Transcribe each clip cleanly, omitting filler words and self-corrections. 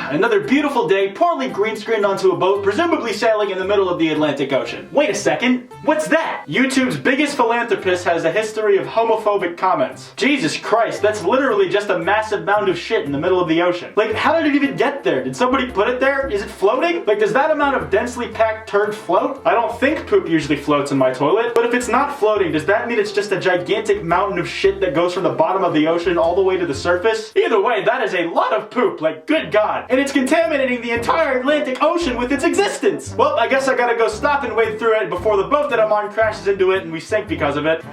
Another beautiful day, poorly green screened onto a boat, presumably sailing in the middle of the Atlantic Ocean. Wait a second, what's that? YouTube's biggest philanthropist has a history of homophobic comments. Jesus Christ, that's literally just a massive mound of shit in the middle of the ocean. Like, how did it even get there? Did somebody put it there? Is it floating? Like, does that amount of densely packed turd float? I don't think poop usually floats in my toilet, but if it's not floating, does that mean it's just a gigantic mountain of shit that goes from the bottom of the ocean all the way to the surface? Either way, that is a lot of poop, like, good God. And it's contaminating the entire Atlantic Ocean with its existence. Well, I guess I gotta go stop and wade through it before the boat that I'm on crashes into it and we sink because of it.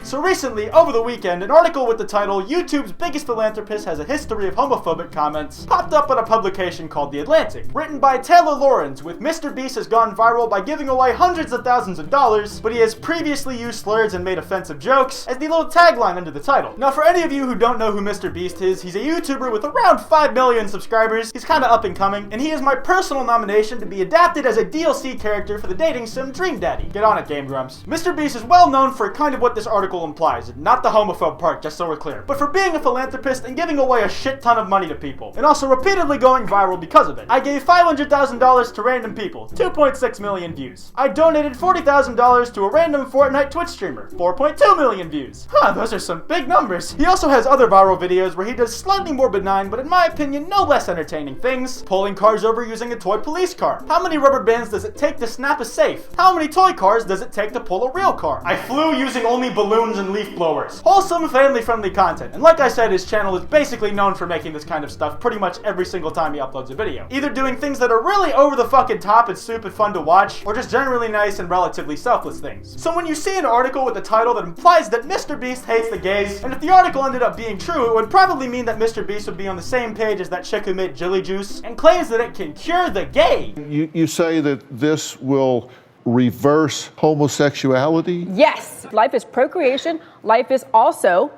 So recently, over the weekend, an article with the title, "YouTube's Biggest Philanthropist Has a History of Homophobic Comments," popped up on a publication called The Atlantic, written by Taylor Lawrence, with MrBeast has gone viral by giving away hundreds of thousands of dollars, but he has previously used slurs and made offensive jokes as the little tagline under the title. Now, for any of you who don't know who MrBeast is, he's a YouTuber with around 5 million subscribers. He's kinda up and coming, and he is my personal nomination to be adapted as a DLC character for the dating sim Dream Daddy. Get on it, Game Grumps. MrBeast is well known for kind of what this article implies, not the homophobe part, just so we're clear, but for being a philanthropist and giving away a shit ton of money to people, and also repeatedly going viral because of it. I gave $500,000 to random people, 2.6 million views. I donated $40,000 to a random Fortnite Twitch streamer, 4.2 million views. Those are some big numbers. He also has other viral videos where he does slightly more benign, but in my opinion, no less entertaining things. Pulling cars over using a toy police car. How many rubber bands does it take to snap a safe? How many toy cars does it take to pull a real car? I flew using only balloons and leaf blowers. Wholesome, family-friendly content. And like I said, his channel is basically known for making this kind of stuff pretty much every single time he uploads a video. Either doing things that are really over the fucking top and stupid fun to watch, or just generally nice and relatively selfless things. So when you see an article with a title that implies that MrBeast hates the gays, and if the article ended up being true, it would probably mean that MrBeast would be on the same page as that chick who made Jilly Juice, and claims that it can cure the gay. You say that this will reverse homosexuality? Yes. Life is procreation. Life is also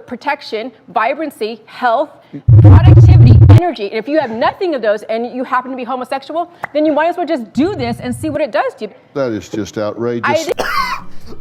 protection, vibrancy, health, productivity, energy. And if you have nothing of those and you happen to be homosexual, then you might as well just do this and see what it does to you. That is just outrageous.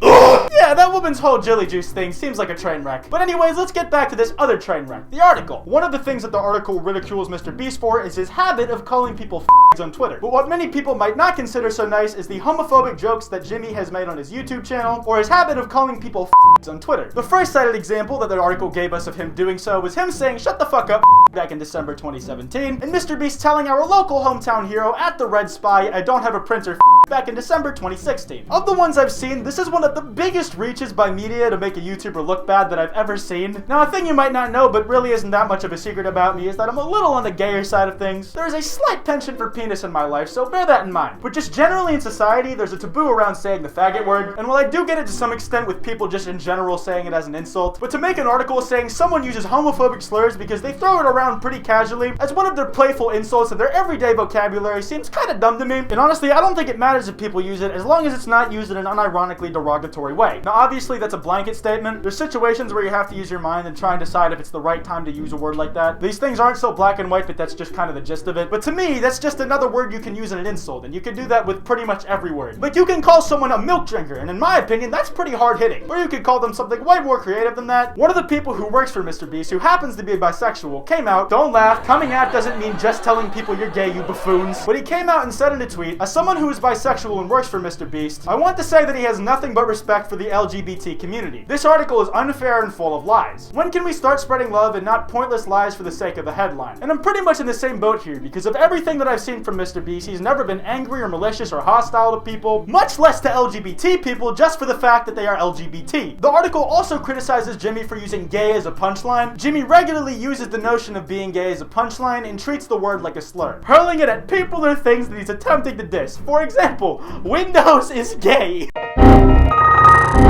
Yeah, that woman's whole Jilly Juice thing seems like a train wreck. But anyways, let's get back to this other train wreck, the article. One of the things that the article ridicules MrBeast for is his habit of calling people on Twitter. But what many people might not consider so nice is the homophobic jokes that Jimmy has made on his YouTube channel, or his habit of calling people on Twitter. The first cited example that the article gave us of him doing so was him saying "shut the fuck up" back in December 2017, and MrBeast telling our local hometown hero at the Red Spy, "I don't have a printer" back in December 2016. Of the ones I've seen, this is one of the biggest reaches by media to make a YouTuber look bad that I've ever seen. Now, a thing you might not know, but really isn't that much of a secret about me, is that I'm a little on the gayer side of things. There is a slight penchant for penis in my life, so bear that in mind. But just generally in society, there's a taboo around saying the faggot word, and while I do get it to some extent with people just in general saying it as an insult, but to make an article saying someone uses homophobic slurs because they throw it around pretty casually as one of their playful insults in their everyday vocabulary seems kind of dumb to me. And honestly, I don't think it matters if people use it as long as it's not used in an unironically derogatory way. Now, obviously, that's a blanket statement. There's situations where you have to use your mind and try and decide if it's the right time to use a word like that. These things aren't so black and white, but that's just kind of the gist of it. But to me, that's just another word you can use in an insult, and you can do that with pretty much every word. Like, you can call someone a milk drinker, and in my opinion, that's pretty hard-hitting. Or you could call them something way more creative than that. One of the people who works for MrBeast, who happens to be bisexual, came out, don't laugh, coming out doesn't mean just telling people you're gay, you buffoons. But he came out and said in a tweet, "As someone who is bisexual and works for MrBeast, I want to say that he has nothing but respect for the LGBT community. This article is unfair and full of lies. When can we start spreading love and not pointless lies for the sake of the headline?" And I'm pretty much in the same boat here, because of everything that I've seen from MrBeast, he's never been angry or malicious or hostile to people, much less to LGBT people, just for the fact that they are LGBT. The article also criticizes Jimmy for using gay as a punchline. Jimmy regularly uses the notion of being gay as a punchline and treats the word like a slur, hurling it at people or things that he's attempting to diss. For example, Windows is gay.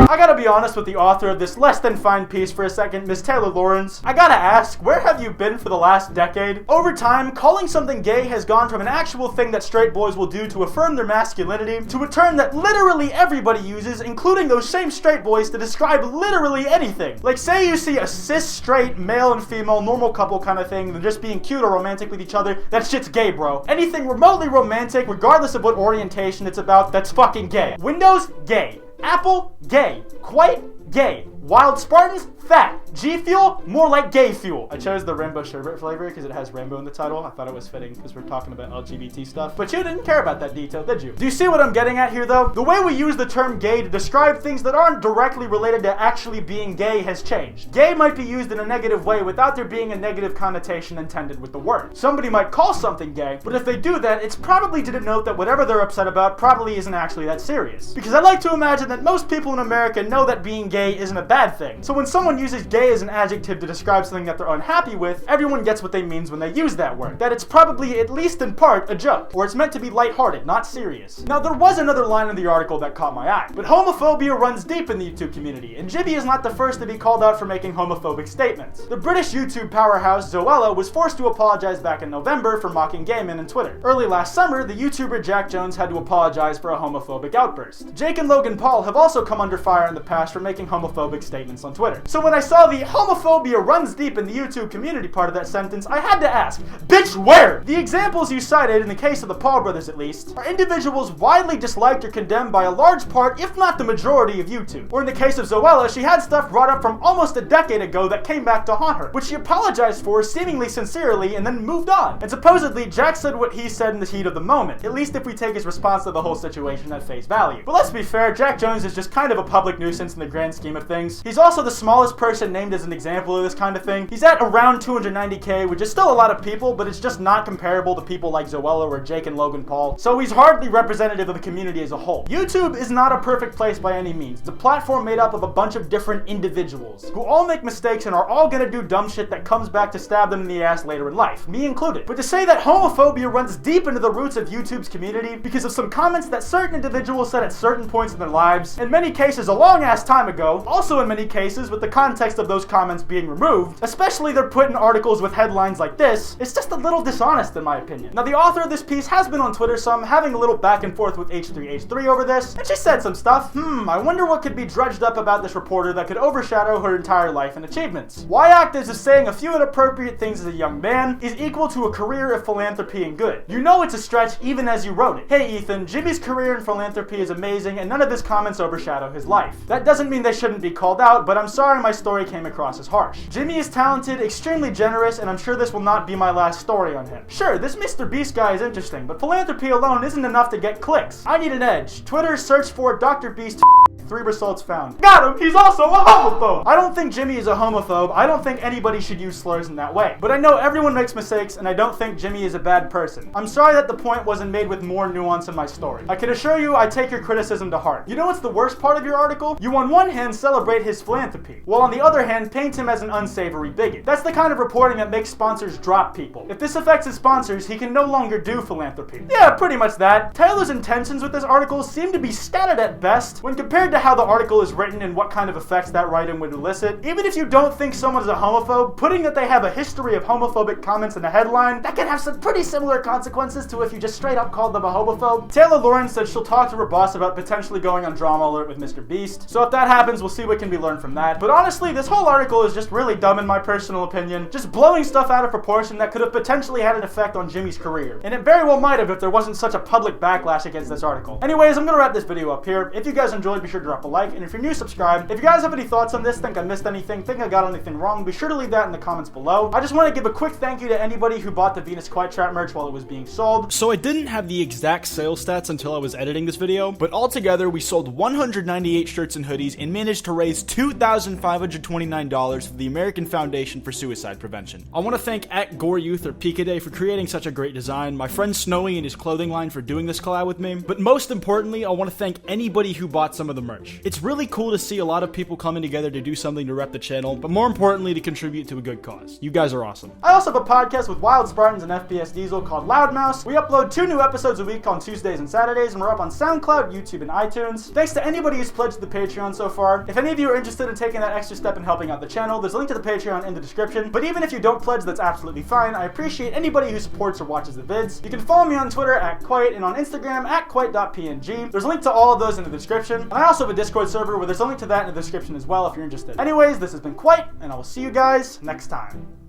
I gotta be honest with the author of this less than fine piece for a second, Miss Taylor Lawrence. I gotta ask, where have you been for the last decade? Over time, calling something gay has gone from an actual thing that straight boys will do to affirm their masculinity to a term that literally everybody uses, including those same straight boys, to describe literally anything. Like, say you see a cis straight male and female normal couple kind of thing, they're just being cute or romantic with each other, that shit's gay, bro. Anything remotely romantic, regardless of what orientation it's about, that's fucking gay. Windows, gay. Apple, gay. Kwite, gay. Wild Spartans, fat. G Fuel, more like gay fuel. I chose the rainbow sherbet flavor because it has rainbow in the title. I thought it was fitting because we're talking about LGBT stuff. But you didn't care about that detail, did you? Do you see what I'm getting at here, though? The way we use the term gay to describe things that aren't directly related to actually being gay has changed. Gay might be used in a negative way without there being a negative connotation intended with the word. Somebody might call something gay, but if they do that, it's probably to denote that whatever they're upset about probably isn't actually that serious. Because I like to imagine that most people in America know that being gay isn't a bad thing. So when someone uses gay as an adjective to describe something that they're unhappy with, everyone gets what they mean when they use that word. That it's probably, at least in part, a joke, or it's meant to be lighthearted, not serious. Now, there was another line in the article that caught my eye, but homophobia runs deep in the YouTube community, and Jimmy is not the first to be called out for making homophobic statements. The British YouTube powerhouse Zoella was forced to apologize back in November for mocking gay men on Twitter. Early last summer, the YouTuber Jack Jones had to apologize for a homophobic outburst. Jake and Logan Paul have also come under fire in the past for making homophobic statements on Twitter. So when I saw the homophobia runs deep in the YouTube community part of that sentence, I had to ask, bitch, where? The examples you cited, in the case of the Paul brothers at least, are individuals widely disliked or condemned by a large part, if not the majority of YouTube. Or in the case of Zoella, she had stuff brought up from almost a decade ago that came back to haunt her, which she apologized for seemingly sincerely and then moved on. And supposedly, Jack said what he said in the heat of the moment, at least if we take his response to the whole situation at face value. But let's be fair, Jack Jones is just kind of a public nuisance in the grand scheme of things. He's also the smallest person named as an example of this kind of thing. He's at around 290k, which is still a lot of people, but it's just not comparable to people like Zoella or Jake and Logan Paul, so he's hardly representative of the community as a whole. YouTube is not a perfect place by any means. It's a platform made up of a bunch of different individuals who all make mistakes and are all gonna do dumb shit that comes back to stab them in the ass later in life, me included. But to say that homophobia runs deep into the roots of YouTube's community because of some comments that certain individuals said at certain points in their lives, in many cases a long ass time ago, also in many cases with the context of those comments being removed, especially they're put in articles with headlines like this, it's just a little dishonest in my opinion. Now the author of this piece has been on Twitter some, having a little back and forth with H3H3 over this, and she said some stuff. I wonder what could be dredged up about this reporter that could overshadow her entire life and achievements. Why act as if saying a few inappropriate things as a young man is equal to a career of philanthropy and good? You know it's a stretch even as you wrote it. Hey Ethan, Jimmy's career in philanthropy is amazing and none of his comments overshadow his life. That doesn't mean they shouldn't be called out, but I'm sorry my story came across as harsh. Jimmy is talented, extremely generous, and I'm sure this will not be my last story on him. Sure, this MrBeast guy is interesting, but philanthropy alone isn't enough to get clicks. I need an edge. Twitter, search for Dr. Beast. 3 results found. Got him! He's also a homophobe! I don't think Jimmy is a homophobe. I don't think anybody should use slurs in that way. But I know everyone makes mistakes, and I don't think Jimmy is a bad person. I'm sorry that the point wasn't made with more nuance in my story. I can assure you I take your criticism to heart. You know what's the worst part of your article? You on one hand celebrate his philanthropy, while on the other hand paint him as an unsavory bigot. That's the kind of reporting that makes sponsors drop people. If this affects his sponsors, he can no longer do philanthropy. Yeah, pretty much that. Taylor's intentions with this article seem to be scattered at best when compared to how the article is written and what kind of effects that writing would elicit. Even if you don't think someone is a homophobe, putting that they have a history of homophobic comments in the headline, that can have some pretty similar consequences to if you just straight up called them a homophobe. Taylor Lawrence said she'll talk to her boss about potentially going on Drama Alert with MrBeast, so if that happens, we'll see what can be learned from that. But honestly, this whole article is just really dumb in my personal opinion, just blowing stuff out of proportion that could have potentially had an effect on Jimmy's career. And it very well might have if there wasn't such a public backlash against this article. Anyways, I'm gonna wrap this video up here. If you guys enjoyed, be sure to drop a like, and if you're new, subscribe. If you guys have any thoughts on this, think I missed anything, think I got anything wrong, be sure to leave that in the comments below. I just want to give a quick thank you to anybody who bought the Venus Kwite Trap merch while it was being sold. So I didn't have the exact sales stats until I was editing this video, but altogether we sold 198 shirts and hoodies and managed to raise $2,529 for the American Foundation for Suicide Prevention. I want to thank @GoreYouth or Pikaday for creating such a great design, my friend Snowy and his clothing line for doing this collab with me, but most importantly, I want to thank anybody who bought some of the merch. It's really cool to see a lot of people coming together to do something to rep the channel, but more importantly to contribute to a good cause. You guys are awesome. I also have a podcast with Wild Spartans and FPS Diesel called Loudmouse. We upload 2 new episodes a week on Tuesdays and Saturdays, and we're up on SoundCloud, YouTube, and iTunes. Thanks to anybody who's pledged to the Patreon so far. If any of you are interested in taking that extra step in helping out the channel, there's a link to the Patreon in the description. But even if you don't pledge, that's absolutely fine. I appreciate anybody who supports or watches the vids. You can follow me on Twitter @Kwite and on Instagram @Kwite.png. There's a link to all of those in the description. And I also have a Discord server where there's a link to that in the description as well if you're interested. Anyways, this has been Kwite, and I will see you guys next time.